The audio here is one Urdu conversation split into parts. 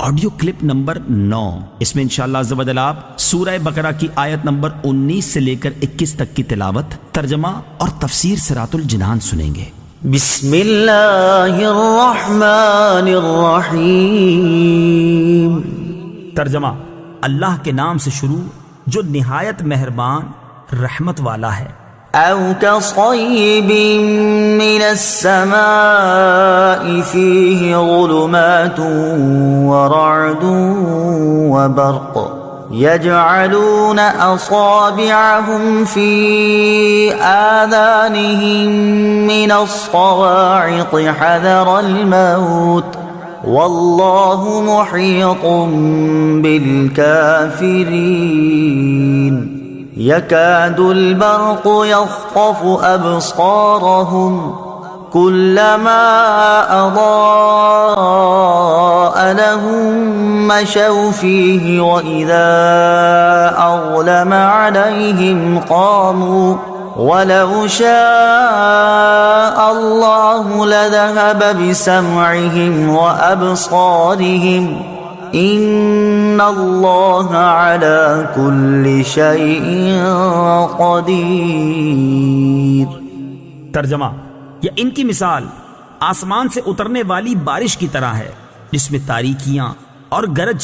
آڈیو کلپ نمبر 9، اس میں انشاءاللہ عز و جل آپ سورہ بقرہ کی آیت نمبر 19 سے لے کر 21 تک کی تلاوت، ترجمہ اور تفسیر صراط الجنان سنیں گے۔ بسم اللہ الرحمن الرحیم۔ ترجمہ: اللہ کے نام سے شروع جو نہایت مہربان رحمت والا ہے۔ او كصيب من السماء فيه ظلمات ورعد وبرق يجعلون أصابعهم في آذانهم من الصواعق حذر الموت والله محيط بالكافرين يكاد البرق يخطف أبصارهم كلما أضاء لهم مشوا فيه وإذا أظلم عليهم قاموا ولو شاء الله لذهب بسمعهم وأبصارهم ان اللہ علی کل شیء قدیر۔ ترجمہ: یا ان کی مثال آسمان سے اترنے والی بارش کی طرح ہے جس میں تاریکیاں اور گرج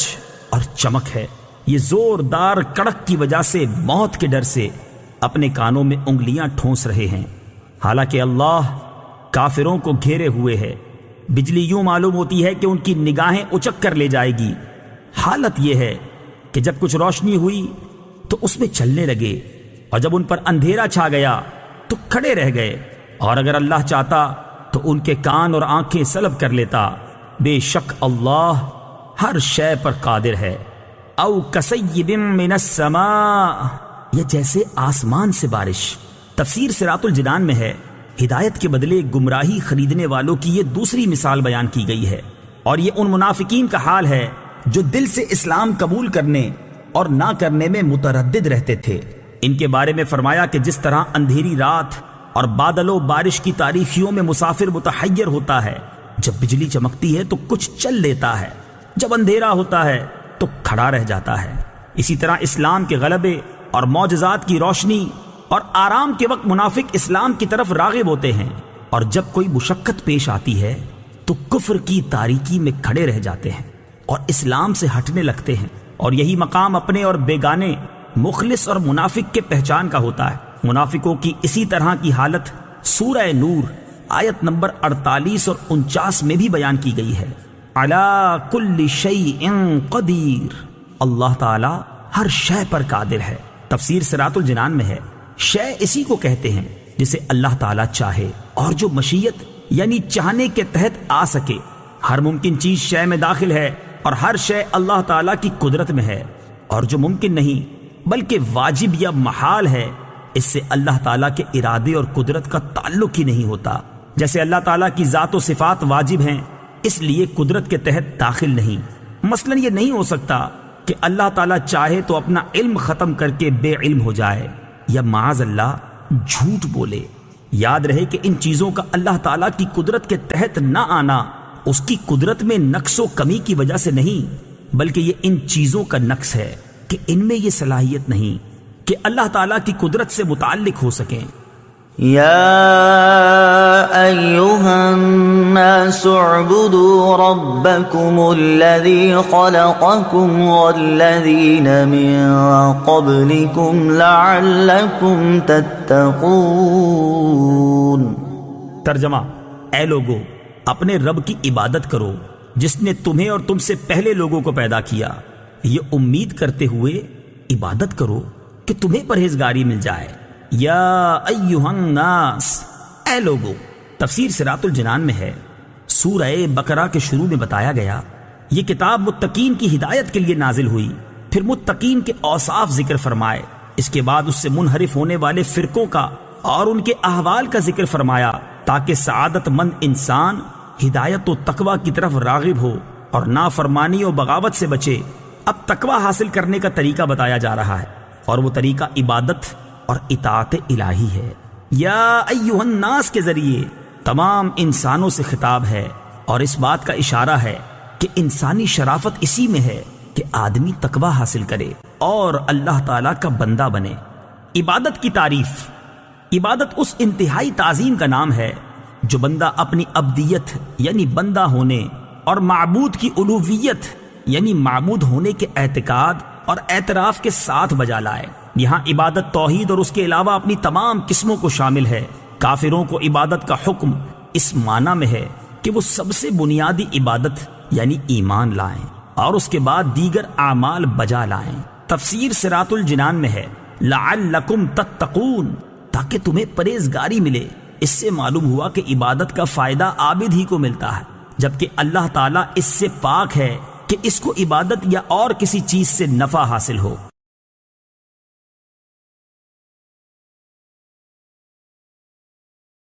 اور چمک ہے۔ یہ زوردار کڑک کی وجہ سے موت کے ڈر سے اپنے کانوں میں انگلیاں ٹھونس رہے ہیں، حالانکہ اللہ کافروں کو گھیرے ہوئے ہے۔ بجلی یوں معلوم ہوتی ہے کہ ان کی نگاہیں اچک کر لے جائے گی۔ حالت یہ ہے کہ جب کچھ روشنی ہوئی تو اس میں چلنے لگے، اور جب ان پر اندھیرا چھا گیا تو کھڑے رہ گئے، اور اگر اللہ چاہتا تو ان کے کان اور آنکھیں سلب کر لیتا۔ بے شک اللہ ہر شے پر قادر ہے۔ او کصیب من السماء، یہ جیسے آسمان سے بارش۔ تفسیر صراط الجنان میں ہے، ہدایت کے بدلے گمراہی خریدنے والوں کی یہ دوسری مثال بیان کی گئی ہے، اور یہ ان منافقین کا حال ہے جو دل سے اسلام قبول کرنے اور نہ کرنے میں متردد رہتے تھے۔ ان کے بارے میں فرمایا کہ جس طرح اندھیری رات اور بادل و بارش کی تاریکیوں میں مسافر متحیر ہوتا ہے، جب بجلی چمکتی ہے تو کچھ چل لیتا ہے، جب اندھیرا ہوتا ہے تو کھڑا رہ جاتا ہے، اسی طرح اسلام کے غلبے اور معجزات کی روشنی اور آرام کے وقت منافق اسلام کی طرف راغب ہوتے ہیں، اور جب کوئی مشقت پیش آتی ہے تو کفر کی تاریکی میں کھڑے رہ جاتے ہیں اور اسلام سے ہٹنے لگتے ہیں۔ اور یہی مقام اپنے اور بیگانے، مخلص اور منافق کے پہچان کا ہوتا ہے۔ منافقوں کی اسی طرح کی حالت سورہ نور آیت نمبر 48 اور 49 میں بھی بیان کی گئی ہے۔ علی کل شیء قدیر، اللہ تعالی ہر شے پر قادر ہے۔ تفسیر صراط الجنان میں ہے، شے اسی کو کہتے ہیں جسے اللہ تعالیٰ چاہے اور جو مشیت یعنی چاہنے کے تحت آ سکے۔ ہر ممکن چیز شے میں داخل ہے، اور ہر شے اللہ تعالیٰ کی قدرت میں ہے، اور جو ممکن نہیں بلکہ واجب یا محال ہے اس سے اللہ تعالیٰ کے ارادے اور قدرت کا تعلق ہی نہیں ہوتا۔ جیسے اللہ تعالیٰ کی ذات و صفات واجب ہیں، اس لیے قدرت کے تحت داخل نہیں۔ مثلا یہ نہیں ہو سکتا کہ اللہ تعالیٰ چاہے تو اپنا علم ختم کر کے بے علم ہو جائے، یا معاذ اللہ جھوٹ بولے۔ یاد رہے کہ ان چیزوں کا اللہ تعالیٰ کی قدرت کے تحت نہ آنا اس کی قدرت میں نقص و کمی کی وجہ سے نہیں، بلکہ یہ ان چیزوں کا نقص ہے کہ ان میں یہ صلاحیت نہیں کہ اللہ تعالیٰ کی قدرت سے متعلق ہو سکیں۔ یا ایہا الناس اعبدوا ربکم الذی خلقکم والذین من قبلکم لعلکم تتقون۔ ترجمہ: اے لوگو، اپنے رب کی عبادت کرو جس نے تمہیں اور تم سے پہلے لوگوں کو پیدا کیا، یہ امید کرتے ہوئے عبادت کرو کہ تمہیں پرہیزگاری مل جائے۔ یا ایہا الناس، اے لوگو۔ تفسیر صراط الجنان میں ہے، سورہ بقرہ کے شروع میں بتایا گیا یہ کتاب متقین کی ہدایت کے لیے نازل ہوئی، پھر متقین کے اوصاف ذکر فرمائے، اس کے بعد اس سے منحرف ہونے والے فرقوں کا اور ان کے احوال کا ذکر فرمایا، تاکہ سعادت مند انسان ہدایت و تقوی کی طرف راغب ہو اور نافرمانی و بغاوت سے بچے۔ اب تقوی حاصل کرنے کا طریقہ بتایا جا رہا ہے، اور وہ طریقہ عبادت اور اطاعت الہی ہے۔ یا ایہا الناس کے ذریعے تمام انسانوں سے خطاب ہے، اور اس بات کا اشارہ ہے کہ انسانی شرافت اسی میں ہے کہ آدمی تقوی حاصل کرے اور اللہ تعالیٰ کا بندہ بنے۔ عبادت کی تعریف۔ عبادت اس انتہائی تعظیم کا نام ہے جو بندہ اپنی عبدیت یعنی بندہ ہونے اور معبود کی الوہیت یعنی معبود ہونے کے اعتقاد اور اعتراف کے ساتھ بجا لائے۔ یہاں عبادت توحید اور اس کے علاوہ اپنی تمام قسموں کو شامل ہے۔ کافروں کو عبادت کا حکم اس معنی میں ہے کہ وہ سب سے بنیادی عبادت یعنی ایمان لائیں اور اس کے بعد دیگر اعمال بجا لائیں۔ تفسیر صراط الجنان میں ہے لعلکم تتقون، تاکہ تمہیں پرہیزگاری ملے۔ اس سے معلوم ہوا کہ عبادت کا فائدہ عابد ہی کو ملتا ہے، جبکہ اللہ تعالیٰ اس سے پاک ہے کہ اس کو عبادت یا اور کسی چیز سے نفع حاصل ہو۔